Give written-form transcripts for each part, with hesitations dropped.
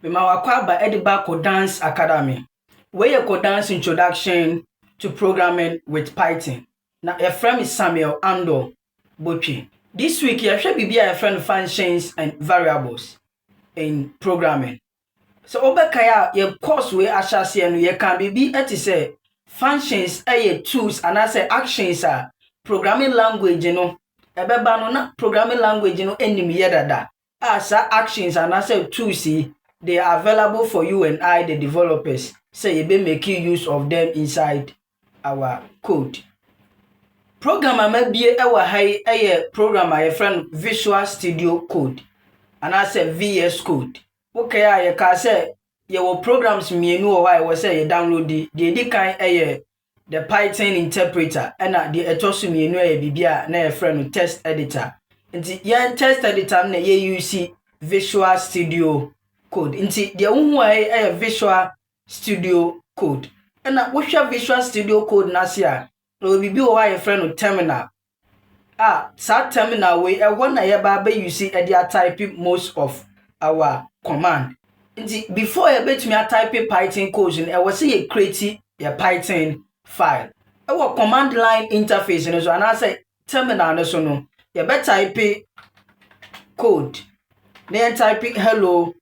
Bima wakwaba Edibako Dance Academy. Where you dance introduction to programming with Python. Now your friend is Samuel Ando Bochi. This week you should be a friend functions and variables in programming. So obekaya your course we ashasi and you can be say functions tools and I say actions are programming language ebeba no na programming language enim yedada. As actions and I say tools they are available for you and I, the developers. So you be making use of them inside our code. Programmer may be our high programmer, a friend Visual Studio Code. And I say VS Code. Okay, I can say your programs me know why I was say you download the kind the Python interpreter and the etosu me know a bibia na a friend test editor. And the test editor na ye use Visual Studio Code. Inti the a Visual Studio Code. And what's your Visual Studio Code nasia? Will be why a friend of terminal. That terminal way one you see typing most of our command. Inti before you bet me a typing Python code and I was say you create a Python file. Our command line interface and so and I say terminal so no. You better type code. Then typing hello.py.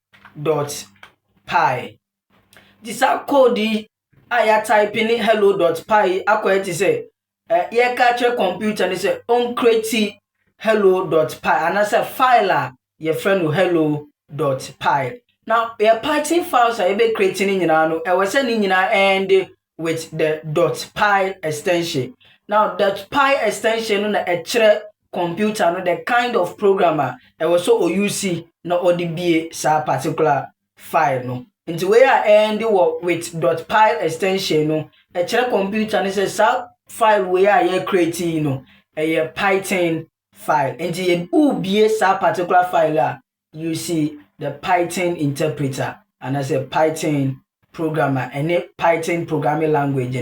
This code I typing hello.py. I say you catch computer and say on create hello.py and I say file your friend hello.py. Now your Python files are be creating in I was sending end with the .py extension. Now that .py extension no a computer no the kind of programmer I was so OUC no ODBA sa particular file no. Into where I end with .py extension no a computer no say sa file where I creating no a Python file. Into ye UBA sa particular file you see the Python interpreter and as a Python programmer and a Python programming language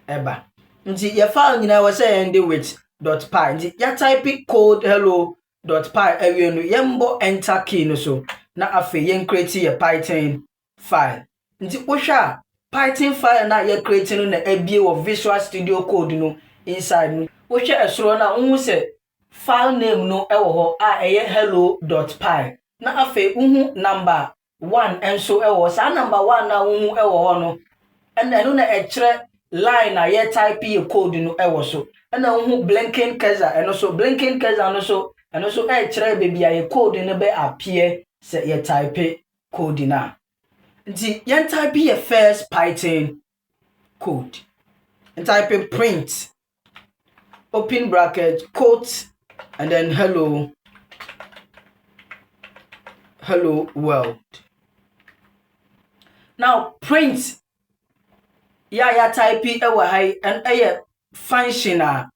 eba. Into your file you know was end with .py. Into ya type code hello.py area no yembo enter key no so na afe yen create a Python file. Into osha Python file na ye creating na ebie of Visual Studio Code no inside no. Osha esoro na unhu se file name no ewo ho hello.py. Na afe unhu number 1 enso ewo sa number 1 na unhu ewo ho no. Ena no na line na ye type your code no ewo so. Ena unhu blinking cursor eno so blinking cursor no so eno so baby ya code no be appear se ye type code na. Nti yen type your first Python code. And type print open bracket quote and then hello world. Now print ya type ewa high and a functional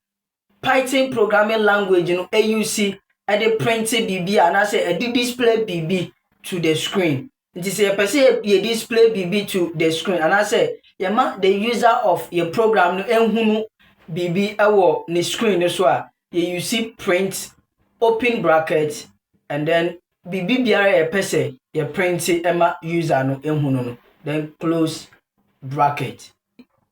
Python programming language no AUC and the print BB and I say a display BB to the screen. It is a person you display BB to the screen and I say the user of your program no enhunu BB ewo ni screen so you see print open bracket and then BB biara a person you print ema user no enhunu no then close bracket.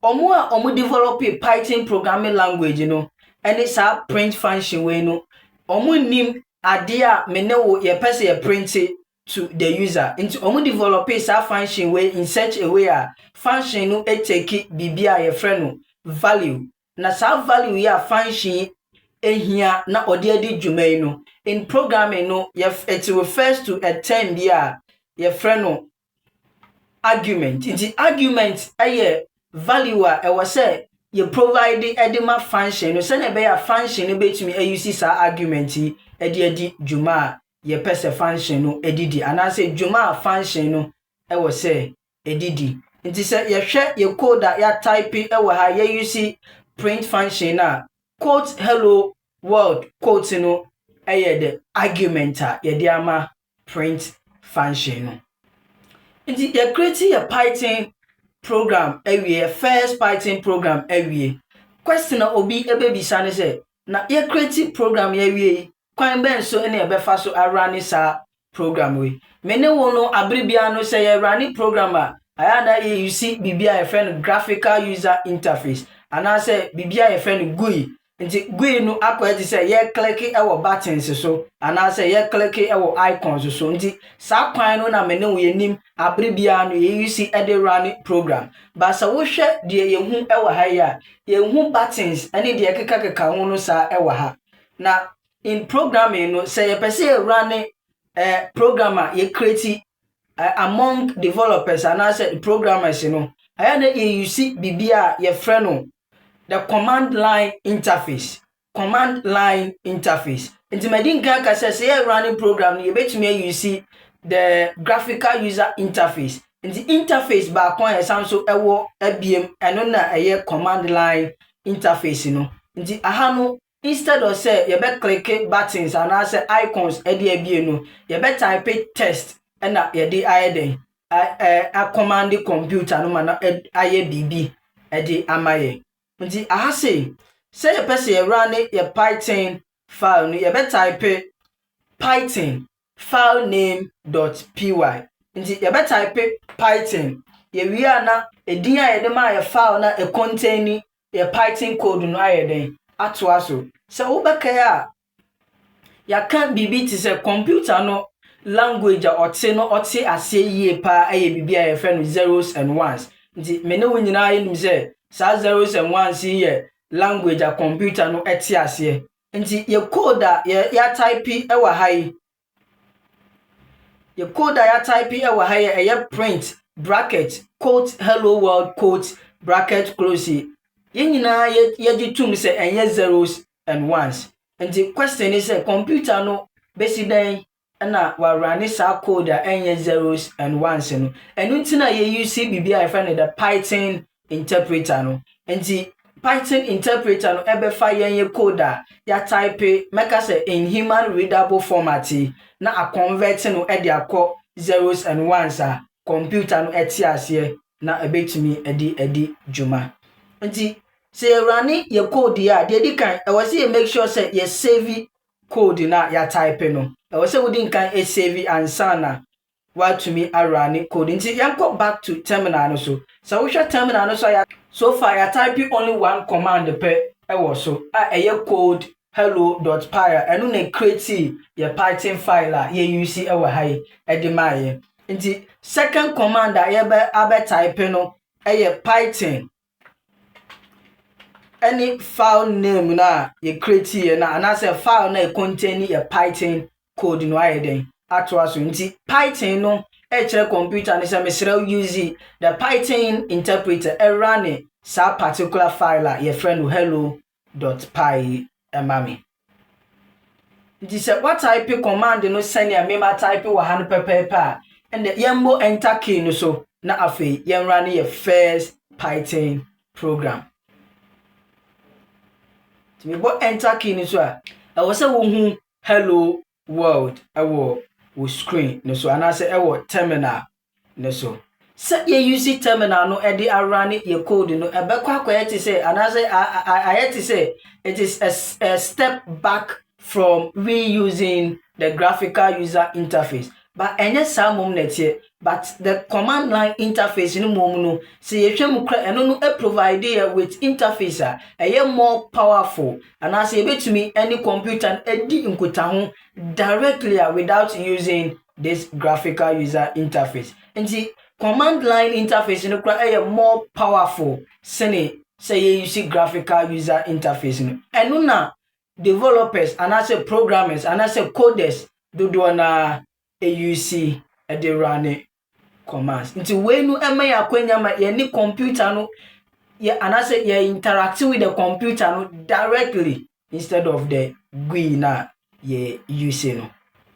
Omo develop a Python programming language and it's a print function way no omo nim ade a menewo ye person ye print to the user into omo develop a function way in such a way a function no take bibia ye friend no value na sa value ya function ehia na ode adi dwumai no in programming no it refers to a term bia ye friend no argument. The argument value I was say you provide the edema function no send be a function no betumi use sa argument edi juma ye pese function no edidi and I say juma function no I was say edidi. Nti say ye hwe ye code that ya type ha ye use print function na quote hello world quote no the argument ye di ama print function no. Nti you create a Python program every first Python program every question obi ebebisa ne say na you create program every kwan ben so na ebe fa so arane sa program we mene wo no abribia no say ye run program ayana you see bibia e friend graphical user interface ana say bibia e friend GUI nti GUI no akwati say ye click e wo buttons so ana say ye click e wo icons so nti sa kwan no na mene wo yenim abribia no ye use e de run program ba sa wo hwe de ye hu e wo ha ya ye hu buttons ene de keka ho no sa e wo ha na in programming no say ye pese run programmer ye create among developers and as programmers ayana ye use bibia ye friend the command line interface nti medinka ka say ye running program ye betumi use the graphical user interface nti interface ba kon ye sanso ewo abiem eno na eye command line interface no nti aha no instead of say you be click buttons and as icons e dey abie no you be type text and you dey aye a command computer no man aye bb e dey amaye nti aha say you person you run your python file no you be type python file name.py nti you be type python you wi ana edin aye dey ma your file na e contain your python code no aye den atwa so wo bekaya ya kan bibi ti se computer no language ote ase yie pa aye bibi aye fe no zeros and ones nti mene wo nyina aye nim se sa zeros and ones ye language a computer no ete ase nti ye code ya type e wa hai ye code ya type e wa hai e print bracket quote hello world quote bracket close ye nyina ye gitum se enye zeros and ones and the question is computer no basically na wa run sa code enye zeros and ones no enu ntina ye use bibia I find the python interpreter no and the python interpreter no ebe fa yenye code ya type make us in human readable format na a convert no e de akọ zeros and ones computer no etiase na ebetumi edi juma nti say running your code ya dey kan e was say make sure say you save code na ya type no e was say we din kan e save answer na what to me a running code nti yanko back to terminal no so we should terminal no so far ya type only one command per e was so e code hello.py enu na create your python file you use e wa hai e de maye nti second command abe type no e python any file name na you create na and as a file na contain a python code no ayeden atwa so nti python no e kire computer na say mesere use the python interpreter e run sa particular file your friend hello.py emami nti say what type command no send ya mema type wa han pepepa and the yembo enter key no so na afi yen run your first python program me bo enter key ni so I was say wo hu hello world wo screen no so ana say wo terminal no so say you use terminal no e dey run your code no e be kwa yet say ana say I yet say it is a step back from reusing the graphical user interface but any samum net but the command line interface no mom no say you hwem kra eno no e provide you with interface a more powerful and as you betumi any computer edi nkota ho directly without using this graphical user interface and the command line interface no kra more powerful say you use graphical user interface no eno na developers and as programmers and as coders do na use the run commands nti we no ema ya kwanya ma ye ni computer no ye anase ye interact with the computer no directly instead of the GUI na ye use no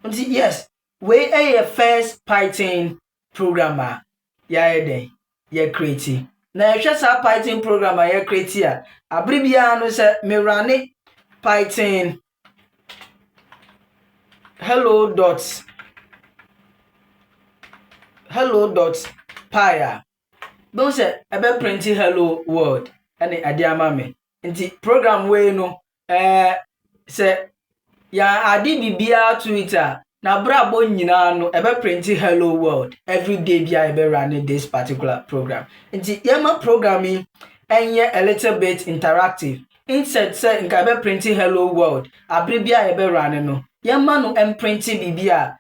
nti yes we a first python programmer ya eden ye create na ye sa python programmer ye create a abribia no se me run python hello.py don't say ebe print hello world ene ade ama me nti program we no say ya ade bibia twitter na brabo nyina no ebe print hello world every day bia ebe run this particular program. Nti yema programming enye a little bit interactive. Instead say nka ebe print hello world abri bia ebe run no yema no print bibia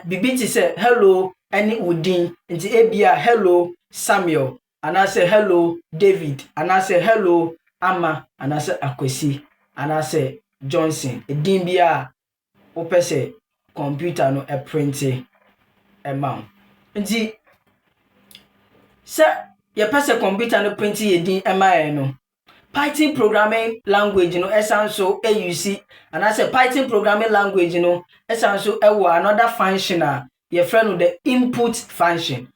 bibi ti say hello any udin nti ebia hello Samuel and I say hello David and I say hello Amma and I say Akwesi and I say Johnson edin bia opese computer no print mount. Nti se ye pese computer no print edin ema no Python programming language no esanso AUC and I say Python programming language no esanso ewo another function ye friend the input function.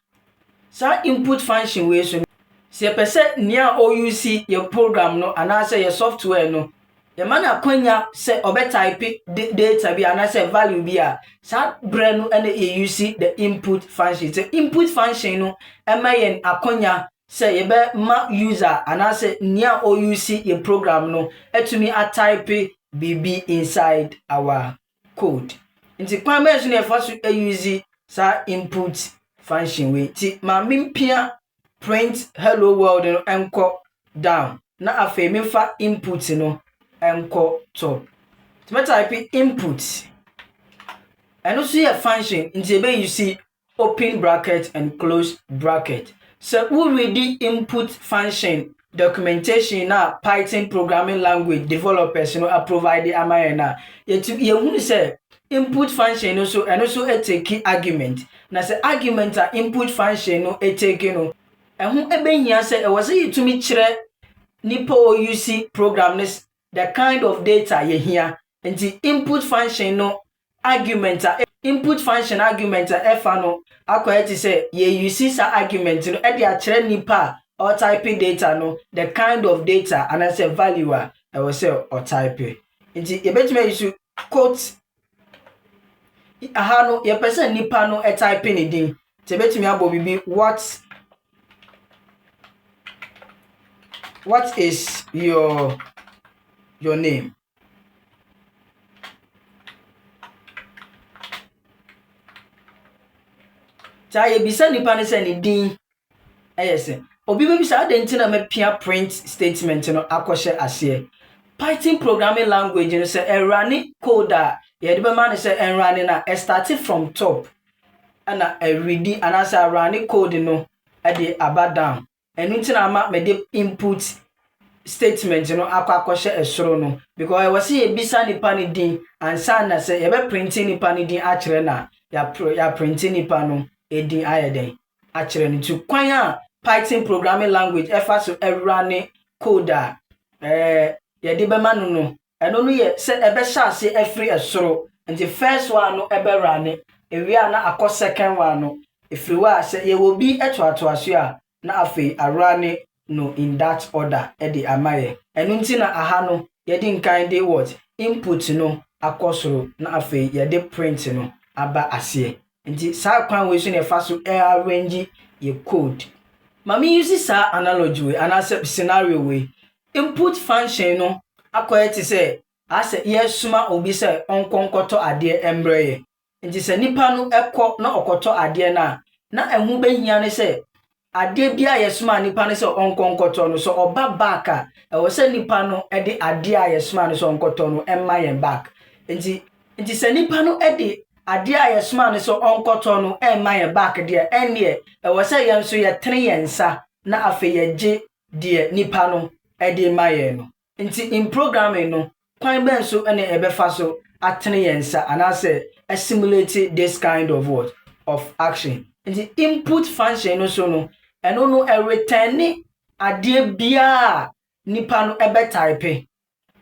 So input function we so se ye pese nia OUC ye program no and I say ye software no ye man akwanya se obe type data bi and I say value bi a sa bre no ene AUC the input function. The input function no ema yen akwanya say ye be ma user and I say nia OUC ye program no etumi a type bb inside our code. Nti kwan be so na fa so use sa input function we ti ma mimpia print hello world no enko down na afa me fa input no enko top. Ti me type input and also your function nti be you see open bracket and close bracket. So we read the input function documentation na Python programming language developers are provided amayena. Yet you say input function also and also a take argument. Na say argument a input function no a take no. And who ebe say was it to me chere nipa OUC program this the kind of data you hear and the input function no argument input function argument efa no akoyeti say ye use sa argument no e dey kire nipa or type data no the kind of data and I say value e will say or type nti ye betime use quote aha no ye person nipa no e type ni din te betime abo bibi what is your name. Ta ye bisa nipa ne se ne din ayese obi be bisa adenti na mapia print statement no akoshe ase Python programming language no se run code ye de be man se run na start from top ana read and as run code no e de aba down enu ntina ma me de input statement no akoshe esoro no because we say ye bisa nipa ne din ansa na se ye be printing nipa ne din a kire na ya printing nipa no edin ayeden a kire ni tu kwan a Python programming language efa so run code ye de be manu no eno no ye se ebe sha se every esoro nti first one no ebe run ewia na akọ second one no efiri wa se ye will be eto aso a na afi arane no in that order e de amaye eno nti na aha no ye de nkan de what input no akosoro na afi ye de print no aba ase nti sa kwan we so na fa so arrange ye code mami use sa analogy we and as scenario we input function no akoyeti say ase yesuma obi say onkonkoto ade embreye nti se nipa no ekọ na okoto ade na ehu behia ne say ade bia yesuma nipa ne say onkonkoto no so oba back a e wo say nipa no e de ade a yesuma ne so onkoto no emma yen back nti se nipa no e de ade a yesuma ne so onkoto no emma yen back de ene e wo say yen so ye tene yensa na afa ye je de nipa no e de maye no nti in programming no kwan ben so ene ebefa so atene yensa and I say simulate this kind of what of action nti input function no so no eno no e return ade bia nipa no ebe type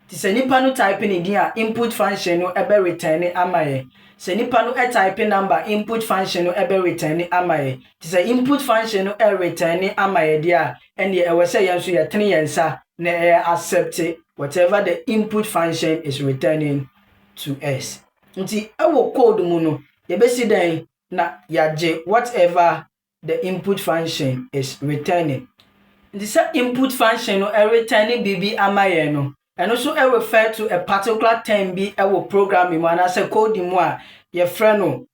ti se nipa no type ni din a input function no ebe return amaye se nipa no e type number input function no ebe return amaye ti se input function no e return amaye dia ene e we say yen so ye tene yensa na accept whatever the input function is returning to us. Nti ewo code mu no ye besi den na yaje whatever the input function is returning. Nti say input function no returning bibi amaye no and also I refer to a particular term be our programming and as a code in one your friend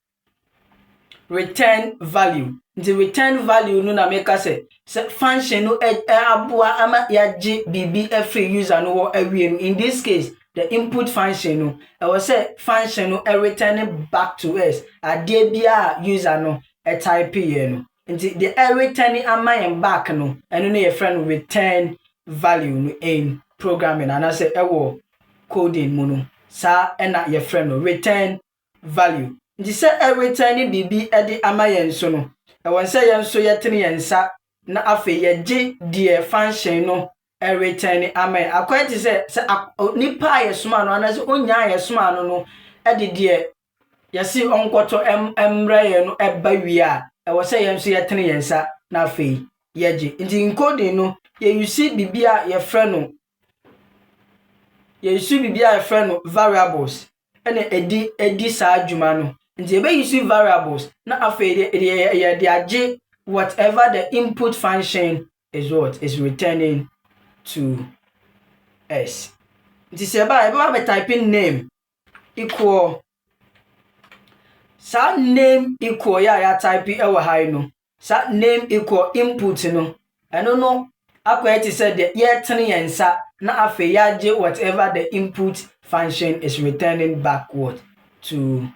return value. The return value no na make us say function no aboa ama yaje bibi every user no awie no. In this case the input function no was say function no return back to us ade bia user no type here no. The return ama yen back no eno na your friend return value no in programming and I say ewo coding mu no sa na your friend no return value. Nti say return bibi ede ama yen so no won say yen so yetene yen sa na afa yeje de function no return ama akwati say nipa yesoma no ana say onya yesoma no ede de yesi onkoto emre ye no eba wi a wo say yen so yetene yen sa na afa yeje. Nti encoding no ye use bibi a ye frɛ no ye use bibi a ye frɛ no variables ene edi sa adwuma no. Nti ebe use variables na afei de age whatever the input function is what is returning to us. Nti se ebe typing name equal sa name equal ya type ewa high no sa name equal input no eno no akwati said the yetene yensa na afei yaje whatever the input function is returning backward to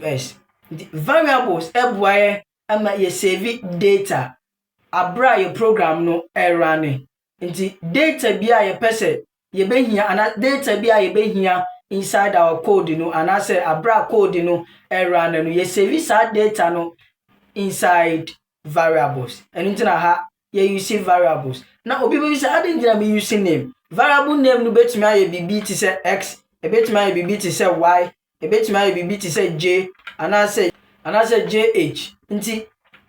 us. The variables ebuaye ama ye save data abra ye program no running. Nti data bia ye pese ye behia ana data bia ye behia inside our code no ana say abra code no run no ye save sa data no inside variables. And nti na ha ye use variables. Na obi be use adinjina me use name. Variable name no betumi aye bibi ti say x, e betumi aye bibi ti say y, e betumi aye bibi ti say j, and I say jh. Nti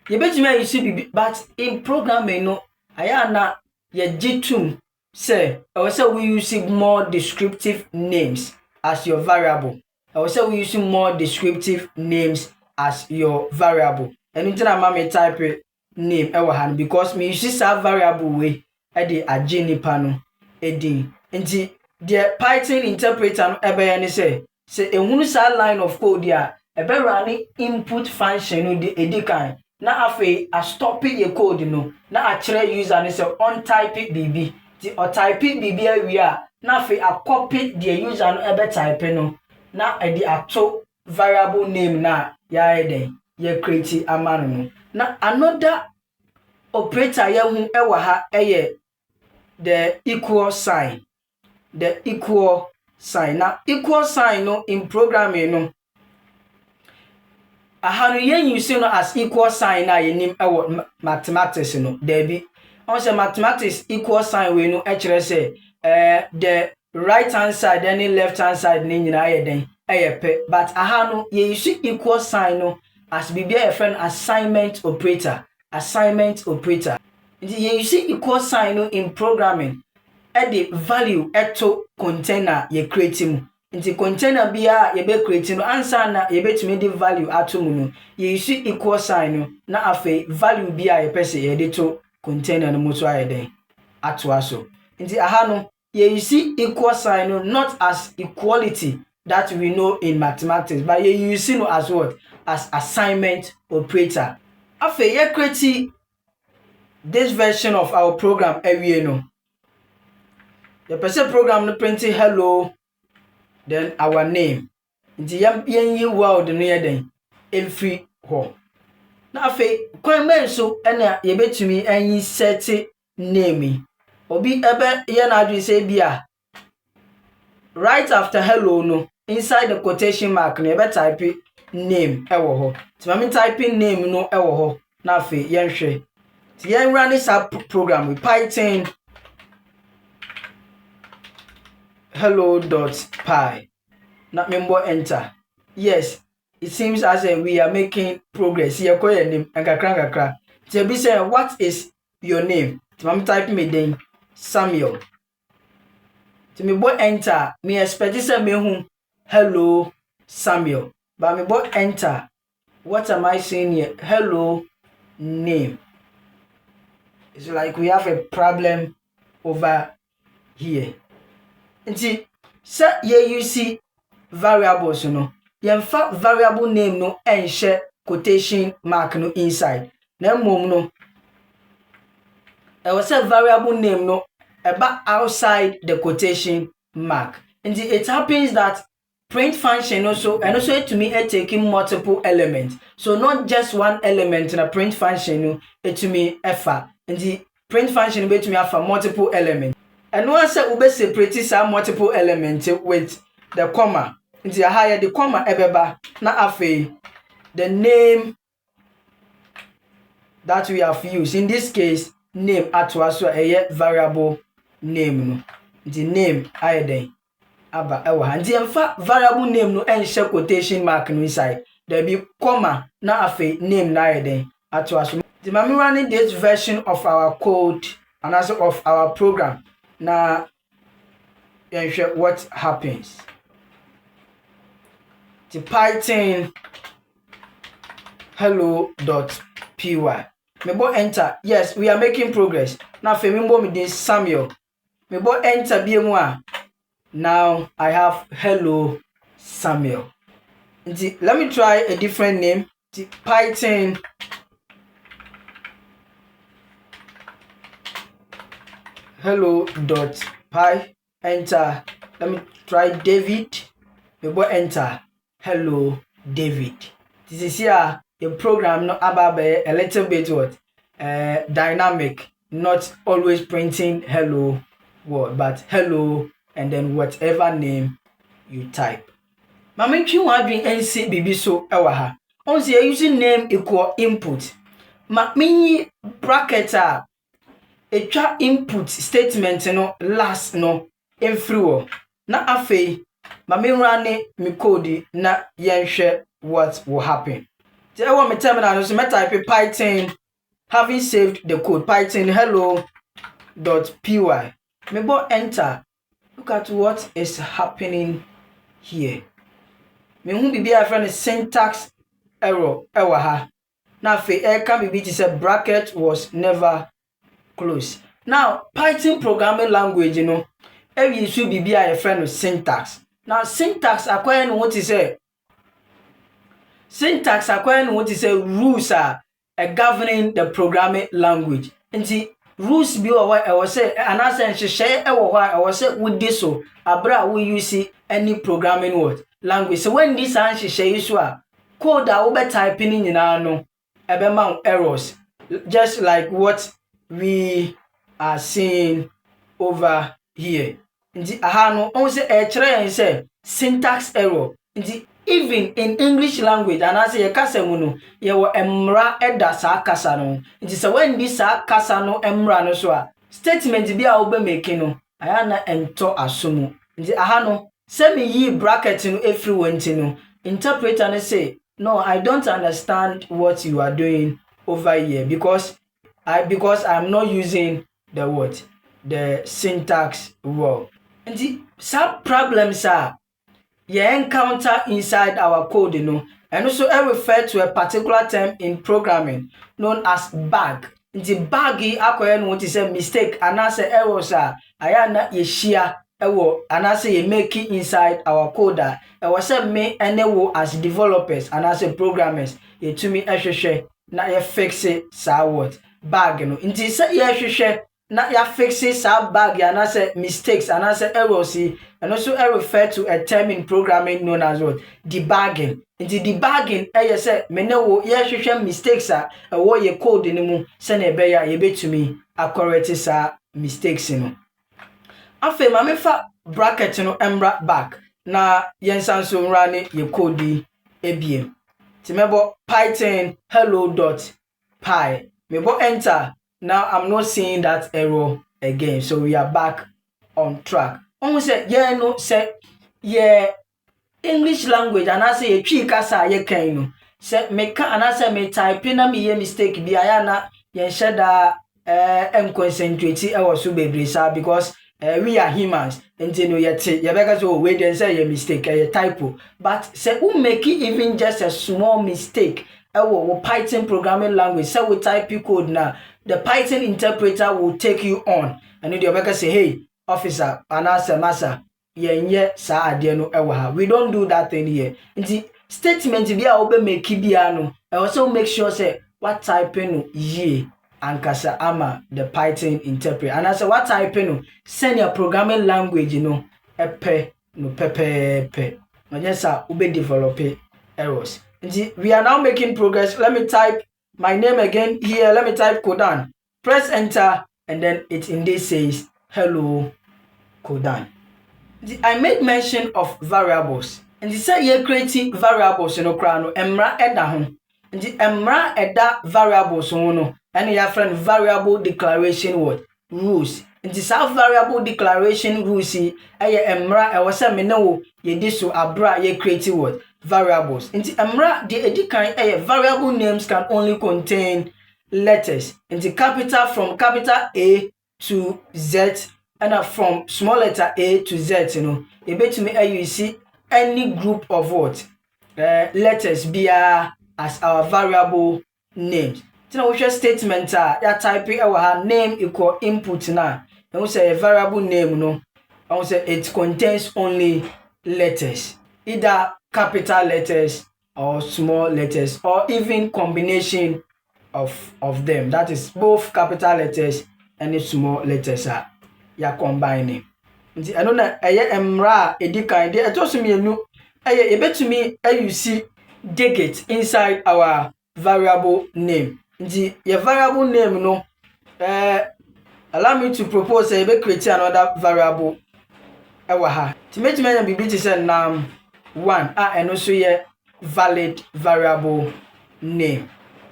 ye betumi aye use bibi, but in programming no aya na ye jitum say we use more descriptive names as your variable. We use more descriptive names as your variable. And nti na ma me type name ewa han because me use sa variable we e de age nipa no edin. Nti the Python interpreter no ebe ne say ehunu sa line of code ya ebe run input function no de edikan na afei a stop your code no na a kire user ne say on type bb ti o type bb awia na afei a copy the user no ebe type no na e de ato variable name na ya eden ye create amano no. Na another operator ye hu ewa ha eye the equal sign. The equal sign. Now equal sign no in programming no ahanu yen use no as equal sign na yenim ewo mathematics no there be on say mathematics equal sign we no e kire say the right hand side and the left hand side ni nyina ye den pe, but ahanu ye use equal sign no as bibia your friend assignment operator. Nti ye use equal sign no in programming e the value eto container ye create mu. Nti container bia ye be create no answer na ye betumi the value ato mu no ye use equal sign no na afei value bia ye pese ye de to container no mu so ayeden ato aso. Nti ahanu ye use equal sign no not as equality that we know in mathematics, but ye use no as what? As assignment operator. Afei ye create this version of our program every no. The person program no print hello then our name. Nti yen yi world no ye den every ho. Na afei kwan men so ena ye betumi anyi set name. Obi ebe ye na adu say bia right after hello no inside the quotation mark no ebe type name ewo ho. Ti ma me typing name no ewo ho. Na afei yen hwe. Ti yen run this program with Python hello.py. Now member enter. Yes, it seems as if we are making progress. Here call your name and kakra. Tell me say what is your name? I'm typing me then Samuel. To me boy enter. Me expect say me who hello Samuel. But me boy enter. What am I saying here? Hello name. It's like we have a problem over here. nti se ye use variables no yemfa variable name no enhye quotation mark no inside na mom no was a variable name no eba outside the quotation mark. And it happens that print function also and also to me it taking multiple elements, so not just one element in a print function it to me efa and the print function be to me have multiple elements, and once we separate some multiple elements with the comma and the higher the comma ebeba na afe the name that we have used, in this case name atwa so a variable name no the name ayeden aba ewa ha ndi emfa variable name no enhye quotation mark no inside there be comma na afi name na ayeden atwa so. The mami running this version of our code and also of our program na enhye what happens. The Python hello.py me bo enter. Yes, we are making progress. Now for me bo me this Samuel. Me bo enter bi mu a. Now I have hello Samuel. Let me try a different name. The Python hello.py enter. Let me try David. Me bo enter hello David. This is here the program no about a little bit what dynamic, not always printing hello word but hello and then whatever name you type. Mama twi wadwen nsi bibi so ewa ha. On say using name equal input. Ma mini bracket a etwa input statement no last no emfiri na afei ma me run me code na yenhwe what will happen. So I want me terminal so me type Python having saved the code Python hello.py. Me bo enter. Look at what is happening here. Me hu bibi a friend syntax error ewa ha. Na fe can be to say bracket was never closed. Now Python programming language every should be a friend syntax. Now syntax acquire what is say syntax acquire what is say rules are governing the programming language. And the rules be what I was say and as share I was say with this so abra we use any programming word language. So when this and share is code that we typing in no ebe errors just like what we are seeing over here. Nti aha no on say e kire say syntax error. Nti even in English language and as ye kasa mu no ye wo emra eda sa kasa no. Nti say when this sa kasa no emra no so a statement bi a obe make no aya na ento asomu. Nti aha no say me yi bracket no every wenti no interpreter no say no, I don't understand what you are doing over here because I'm not using the word the syntax word. And some problems are you encounter inside our code, and also I refer to a particular term in programming known as bug. The buggy acquire what is a mistake and as errors are ayana ye share ewo and as ye make it inside our coder. I was me and as developers and as programmers ye to me ehwehwe na ye fix it sa what bug no. Nti say ye hwehwe na ya fix it sa bug and as mistakes and as errors and also I refer to a term in programming known as what debugging. Nti debugging say me ne wo ye hwehwe mistakes a wo ye code ni mu se na ebe ya ye betumi correct sa mistakes no. Afa ma me fa bracket no embra back na yensan so nrane ye code ebiem. Ti mebo Python hello.py. Mebo enter. Now I'm not seeing that error again. So we are back on track. Almost say yeah no say yeah English language and I say twi kasa ye kan no. Say me ka and I say me type na me ye mistake bi aya na yen sheda concentrate e was so bebre sa because we are humans and you know yet you better so we then say a mistake a typo but say who make it even just a small mistake Python programming language say we type code now the Python interpreter will take you on and you better say hey officer and answer massa yenye saa ade no ewa ha. We don't do that thing here. Nti statement bi a obe make bia no e also make sure say what type no ye ankasa ama the Python interpret. And as what type no send your programming language no epe no pepe. No yes ube develop errors. Nti we are now making progress. Let me type my name again here. Let me type Kodan. Press enter and then it indeed says hello Kodan. I made mention of variables. And you say you're creating variables in Okrano, emra eda home. And the emra eda variables no, and your friend variable declaration word rules. And this variable declaration rules, emra, I was a meno, ye diso abra, ye creative word variables. And the emra, the edikan, variable names can only contain letters. And the capital from capital A to Z. And from small letter A to Z, you bet me you see any group of what letters be as our variable names. So we share statement ya type our name equal input now. And we say a variable name no. I will say it contains only letters, either capital letters or small letters, or even combination of them. That is both capital letters and small letters ya combining. Nti eno na eye emra edikan de etoso mienu eye ebetumi use digit inside our variable name. Nti your variable name no allow me to propose ebe create another variable ewa ha. Ti metumi anya bibi ti say num1 eno so ye valid variable name.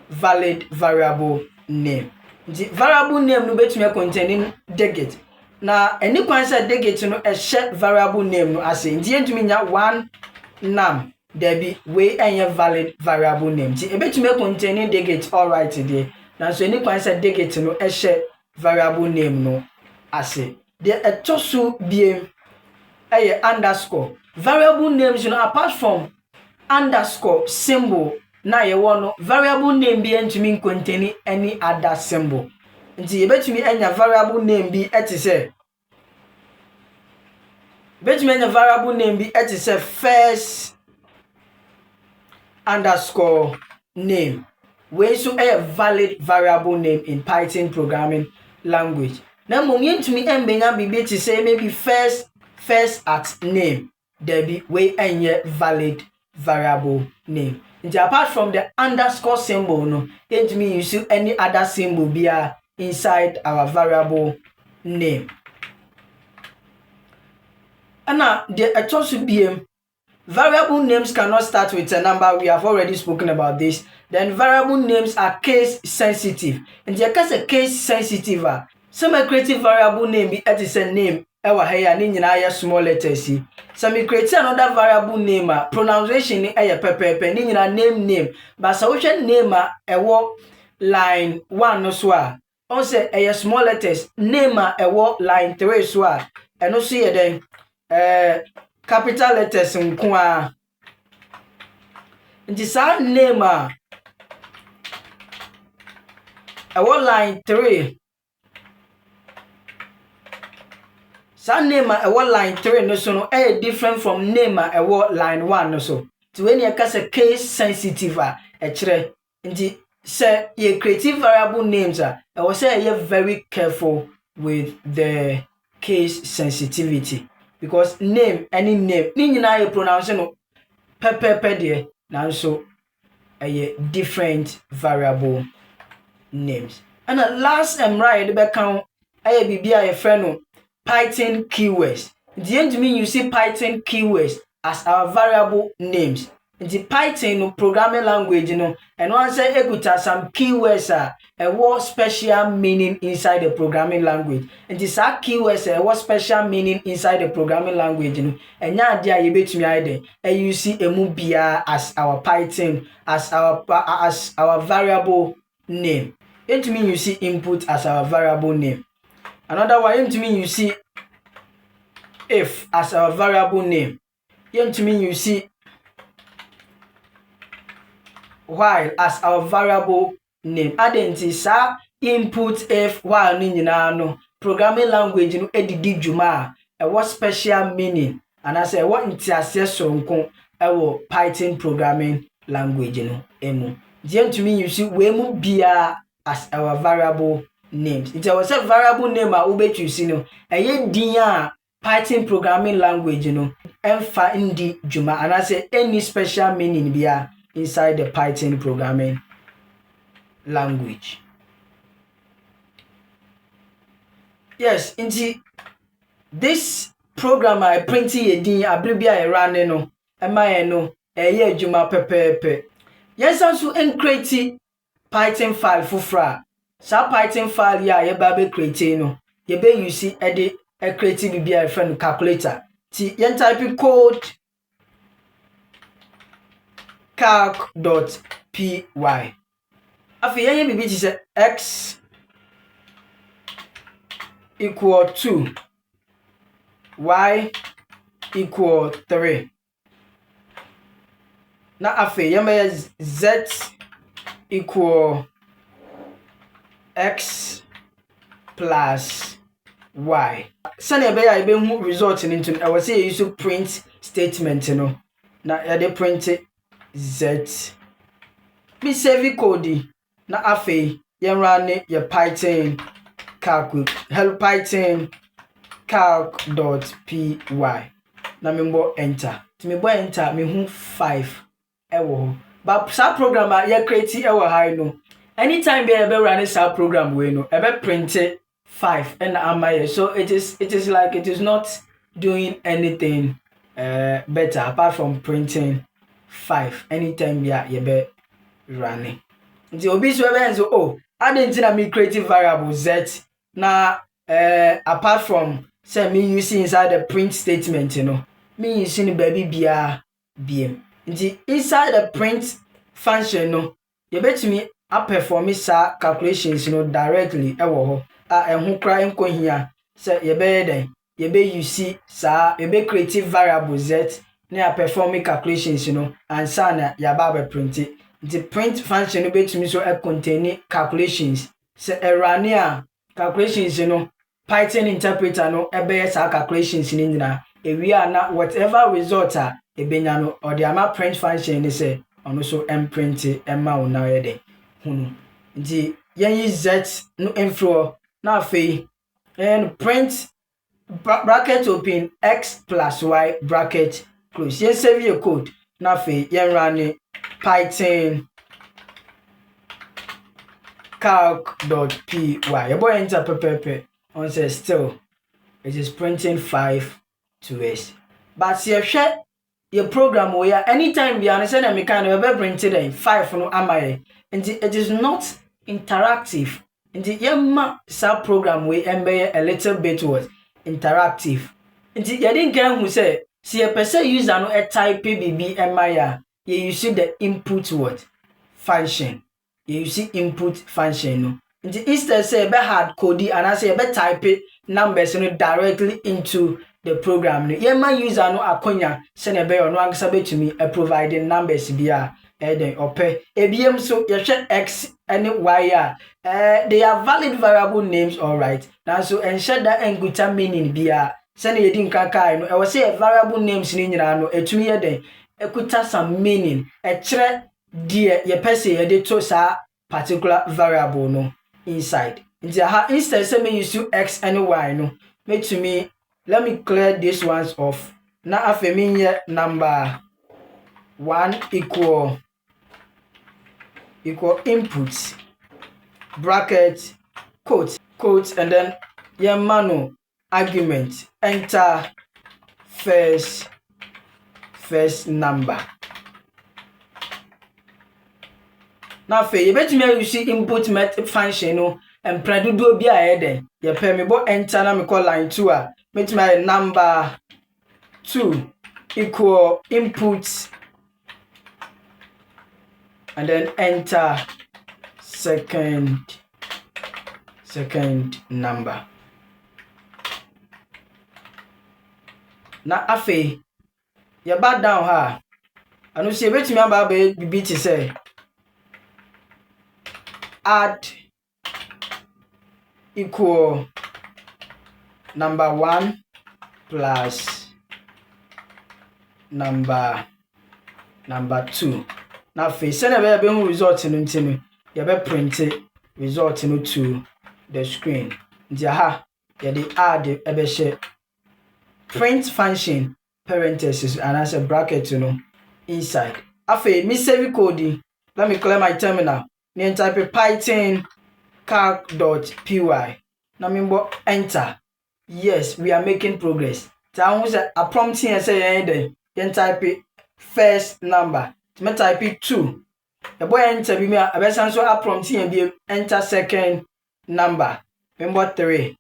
Valid variable name. Nti variable name no betumi containing digit. Na any kwan say digit no a share variable name no ase nti entumi nya one num there be we any valid variable name nti ebetumi containing digit all right there. Na so any kwan say digit no a share variable name no ase there etoso biem underscore variable names apart from underscore symbol na ye no variable name be entumi containing any other symbol. Nti ebetumi enya variable name bi etise variable name bi etise first underscore name. We so a valid variable name in Python programming language. Now mom yentumi embenya bi etise maybe first at name. There be we enye valid variable name. Nti apart from the underscore symbol no yentumi use any other symbol be inside our variable name. And the etosu biem variable names cannot start with a number. We have already spoken about this. Then variable names are case sensitive. And the case a case sensitive some creative variable name be it is a name ewa here ni nyina small letters. Some create another variable name pronunciation ni pepe ni nyina name but so name ewo line 1 no so on say a small letters name line 3 so and also ye then capital letters nko a nti sa name line 3 sa name line 3 no so no different from name line 1 no so to when you case case sensitive kire nti say your creative variable names I say you're very careful with the case sensitivity because name any name ni nyina you pronounce no pepe there na so different variable names. And the last right the back count bibia your friend no Python keywords. The end mean you see Python keywords as our variable names. The Python programming language and once say ekuta some keywords a what special meaning inside the programming language. And this keywords a what special meaning inside the programming language and nya dia you betumi ide you see emubia as our Python as our variable name. It mean you see input as our variable name. Another one it mean you see if as our variable name. It mean you see while as our variable name. Adenti sa input if while ni nyina no programming language no edidi dwuma ɛwɔ special meaning anaasɛ ɛwɔ nteaseɛ soronko ɛwɔ Python programming language no emu. Deɛ ntumi use wei mu biara as our variable names. Nti ɛwɔ sɛ variable name a wobɛtwisi no ɛyɛ din a Python programming language no ɛmfa ndi dwuma anaasɛ any special meaning biara inside the Python programming language. Yes, nti this program I print ye din abere bia e run no ɛma yɛn no ɛyɛ adwuma pɛpɛɛpɛ. Yɛn san so create Python file foforɔ. Sa Python file ya yɛba be create no yɛbɛ use ɛde create bibia ɛfrɛ no calculator. Ti yɛn type code calc.py. Afei yɛn bibi ti sɛ x equal 2 y equal 3. Na afei yɛn z equal x plus y. Sani ebe ya ebe hu result ni ntum ɛwɔ sɛ yɛ use print statement no na yɛde print z. Bi save code na afei yɛn run yɛ Python calc help Python calc.py na me mbɔ enter. Ti me bɔ enter me hu 5 ɛwɔ hɔ. But sa program a yɛ create ɛwɔ ha no anytime be ebe run sa program we no ebe print 5 and amaye. So it is like it is not doing anything better apart from printing 5 anytime ya be running. Nti obi so ebe nso oh I didn't na me create variable z na apart from say me using inside the print statement you know me using baby bia bm. Nti inside the print function no you bet me I perform sa calculations you know directly ewo ho a ehun kra enko hia say ye be den ye be use sa ye be create variable z na ya perform calculations you know and sa na ya ba be print it. The print function no betumi so contain calculations say erane a calculations you know Python interpreter no ebe sa calculations ni nyina ewia na whatever result a ebenya no or the ama print function ni say ono so print emma wo na ye den hunu. Nti yen z no inflow na afei and print bracket open x plus y bracket close. Yen save your code na afei yen run Python calc.py. Your boy enter pepepe on says still it is printing 5 to s. But see your program where anytime you understand that me kind of ever printed in 5 no amaye. And it is not interactive. And the yemma sub program we embe a little bit was interactive. And you didn't get who say see a person user no a type BB emaya. You see the input word function. You see input function no. And instead say be hard code and I say be type numbers no directly into the program. No yemma user no akonya send a be or no ansabe to me a providing numbers bia then ope ebiem so yehwe x and y they are valid variable names all right. Now so ensure that enguta meaning bia send ye din kankai no e was say variable names ni nyina no etumi ye den ekuta some meaning e kire die ye pese ye de to sa particular variable no inside. Instead say me use x and y no make to me let me clear these ones off. Now after me number 1 equal input bracket quote and then manu argument enter first number. Now for you bet me you see input method function no and predudo bi a eden ye pay me bo enter na me call line 2 a met my number 2 equal input and then enter second number. Now afe you back down her and you see bet me aba be to say add equal number 1 plus number 2. Now face and a baby result in intinu. You be print it result in to the screen. Jaha, ya the add ebe she print function parenthesis and as a bracket inside. Afe me save code. Let me clear my terminal. Then type python calc.py. Now me enter. Yes, we are making progress. So I prompt here say then type first number. Me type 2. The boy enter me I so I prompt here be enter second number. Member 3.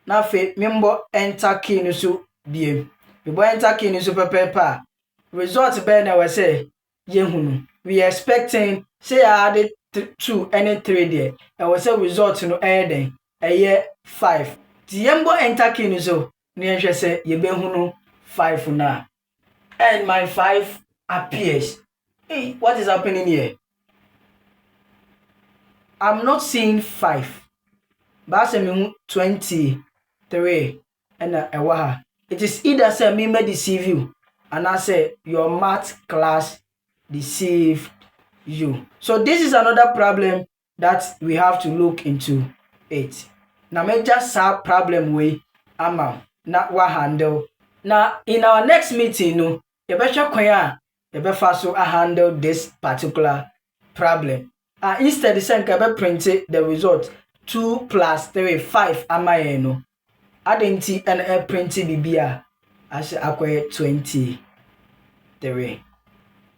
Now fe member enter key no so be. The boy enter key no so paper. Result be na we say yehunu. We expecting say I added 2 and 3 there. And we say result no add a year 5. The yembo enter key no so near say ye be hunu 5 na. And my 5 appears. Hey, what is happening here? I'm not seeing 5. But I 23 and a it is either say me may deceive you and I say your math class deceived you. So this is another problem that we have to look into it. Now major solve problem way ama not what handle. Now in our next meeting you better kwaya you better so handle this particular problem. Instead the can print the result 2 plus 3 5 ama Adenti and a print bibia as acquire 23.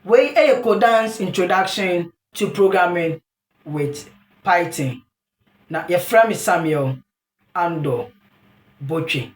Way a Codance introduction to programming with Python. Now your friend is Samuel Ando Boche.